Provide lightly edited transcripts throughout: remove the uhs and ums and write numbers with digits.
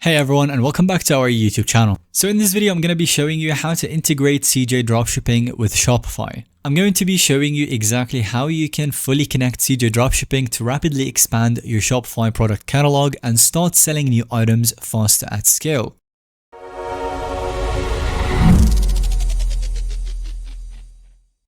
Hey everyone, and welcome back to our YouTube channel. So in this video, I'm going to be showing you how to integrate CJ Dropshipping with Shopify. I'm going to be showing you exactly how you can fully connect CJ Dropshipping to rapidly expand your Shopify product catalog and start selling new items faster at scale.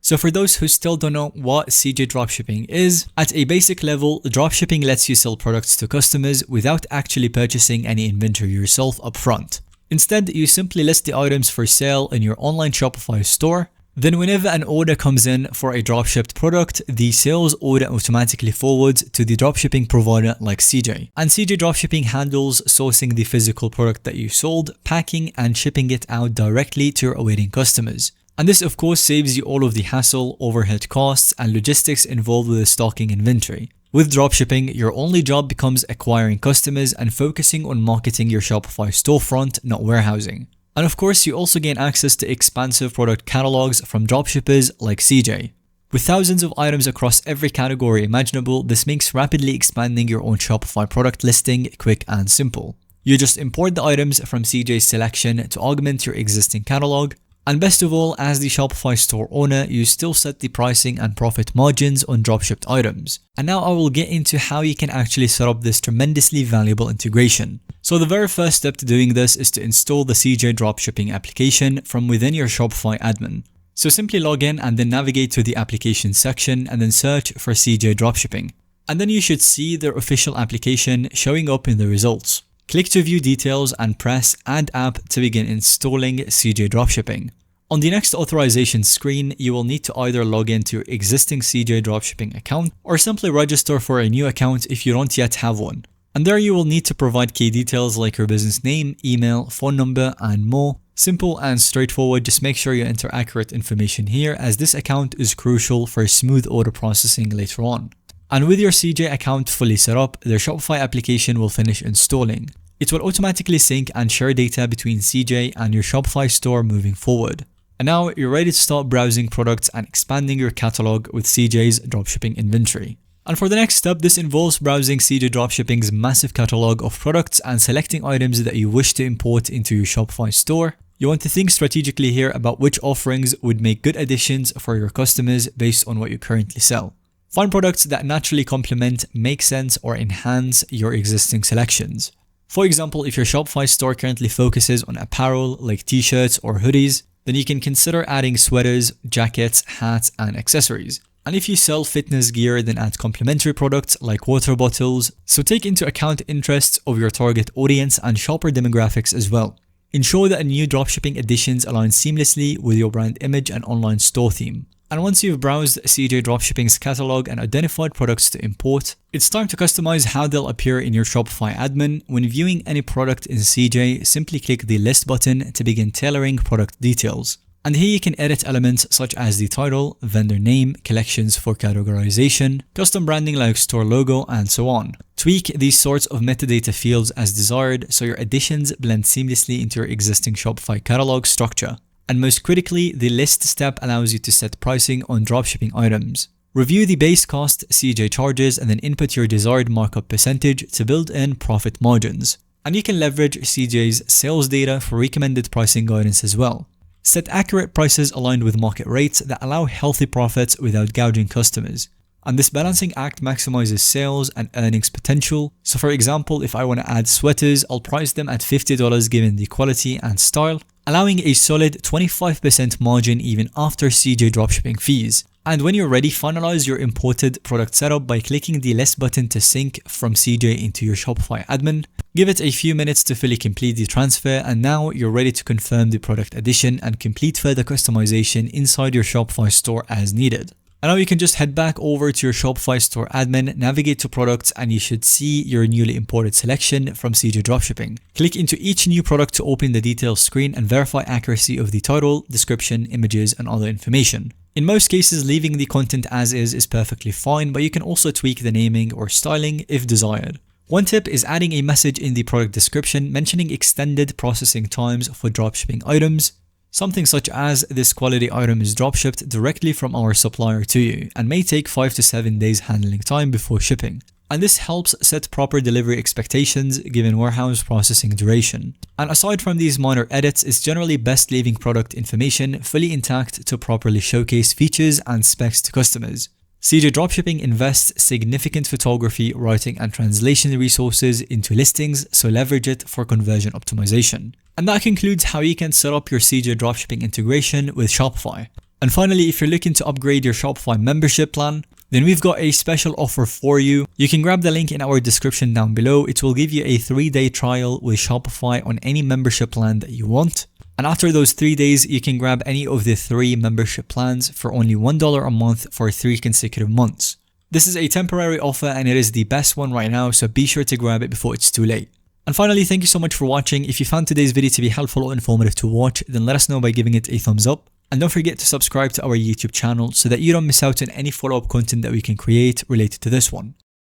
So for those who still don't know what CJ Dropshipping is, at a basic level, dropshipping lets you sell products to customers without actually purchasing any inventory yourself upfront. Instead, you simply list the items for sale in your online Shopify store. Then whenever an order comes in for a dropshipped product, the sales order automatically forwards to the dropshipping provider like CJ. And CJ Dropshipping handles sourcing the physical product that you sold, packing and shipping it out directly to your awaiting customers. And this of course saves you all of the hassle, overhead costs, and logistics involved with the stocking inventory. With dropshipping, your only job becomes acquiring customers and focusing on marketing your Shopify storefront, not warehousing. And of course, you also gain access to expansive product catalogs from dropshippers like CJ. With thousands of items across every category imaginable, this makes rapidly expanding your own Shopify product listing quick and simple. You just import the items from CJ's selection to augment your existing catalog. And best of all, as the Shopify store owner, you still set the pricing and profit margins on dropshipped items. And now I will get into how you can actually set up this tremendously valuable integration. So the very first step to doing this is to install the CJ Dropshipping application from within your Shopify admin. So simply log in and then navigate to the application section and then search for CJ Dropshipping. And then you should see their official application showing up in the results. Click to view details and press Add App to begin installing CJ Dropshipping. On the next authorization screen, you will need to either log into your existing CJ Dropshipping account or simply register for a new account if you don't yet have one. And there you will need to provide key details like your business name, email, phone number, and more. Simple and straightforward, just make sure you enter accurate information here as this account is crucial for smooth order processing later on. And with your CJ account fully set up, their Shopify application will finish installing. It will automatically sync and share data between CJ and your Shopify store moving forward. And now you're ready to start browsing products and expanding your catalog with CJ's dropshipping inventory. And for the next step, this involves browsing CJ Dropshipping's massive catalog of products and selecting items that you wish to import into your Shopify store. You want to think strategically here about which offerings would make good additions for your customers based on what you currently sell. Find products that naturally complement, make sense, or enhance your existing selections. For example, if your Shopify store currently focuses on apparel like t-shirts or hoodies, then you can consider adding sweaters, jackets, hats, and accessories. And if you sell fitness gear, then add complementary products like water bottles. So take into account interests of your target audience and shopper demographics as well. Ensure that new dropshipping additions align seamlessly with your brand image and online store theme. And once you've browsed CJ Dropshipping's catalog and identified products to import, it's time to customize how they'll appear in your Shopify admin. When viewing any product in CJ, simply click the list button to begin tailoring product details. And here you can edit elements such as the title, vendor name, collections for categorization, custom branding like store logo, and so on. Tweak these sorts of metadata fields as desired so your additions blend seamlessly into your existing Shopify catalog structure. And most critically, the list step allows you to set pricing on dropshipping items. Review the base cost CJ charges and then input your desired markup percentage to build in profit margins. And you can leverage CJ's sales data for recommended pricing guidance as well. Set accurate prices aligned with market rates that allow healthy profits without gouging customers. And this balancing act maximizes sales and earnings potential. So for example, if I want to add sweaters, I'll price them at $50 given the quality and style, allowing a solid 25% margin even after CJ Dropshipping fees. And when you're ready, finalize your imported product setup by clicking the list button to sync from CJ into your Shopify admin. Give it a few minutes to fully complete the transfer, and now you're ready to confirm the product addition and complete further customization inside your Shopify store as needed. And now you can just head back over to your Shopify store admin, navigate to products, and you should see your newly imported selection from CJ Dropshipping. Click into each new product to open the details screen and verify accuracy of the title, description, images, and other information. In most cases, leaving the content as is perfectly fine, but you can also tweak the naming or styling if desired. One tip is adding a message in the product description mentioning extended processing times for dropshipping items. Something such as, this quality item is dropshipped directly from our supplier to you and may take 5 to 7 days handling time before shipping. and this helps set proper delivery expectations given warehouse processing duration. And aside from these minor edits, it's generally best leaving product information fully intact to properly showcase features and specs to customers. CJ Dropshipping invests significant photography, writing, and translation resources into listings, so leverage it for conversion optimization. And that concludes how you can set up your CJ Dropshipping integration with Shopify. And finally, if you're looking to upgrade your Shopify membership plan, then we've got a special offer for you. You can grab the link in our description down below. It will give you a 3-day trial with Shopify on any membership plan that you want. And after those 3 days, you can grab any of the 3 membership plans for only $1 a month for 3 consecutive months. This is a temporary offer and it is the best one right now, so be sure to grab it before it's too late. And finally, thank you so much for watching. If you found today's video to be helpful or informative to watch, then let us know by giving it a thumbs up. And don't forget to subscribe to our YouTube channel so that you don't miss out on any follow-up content that we can create related to this one.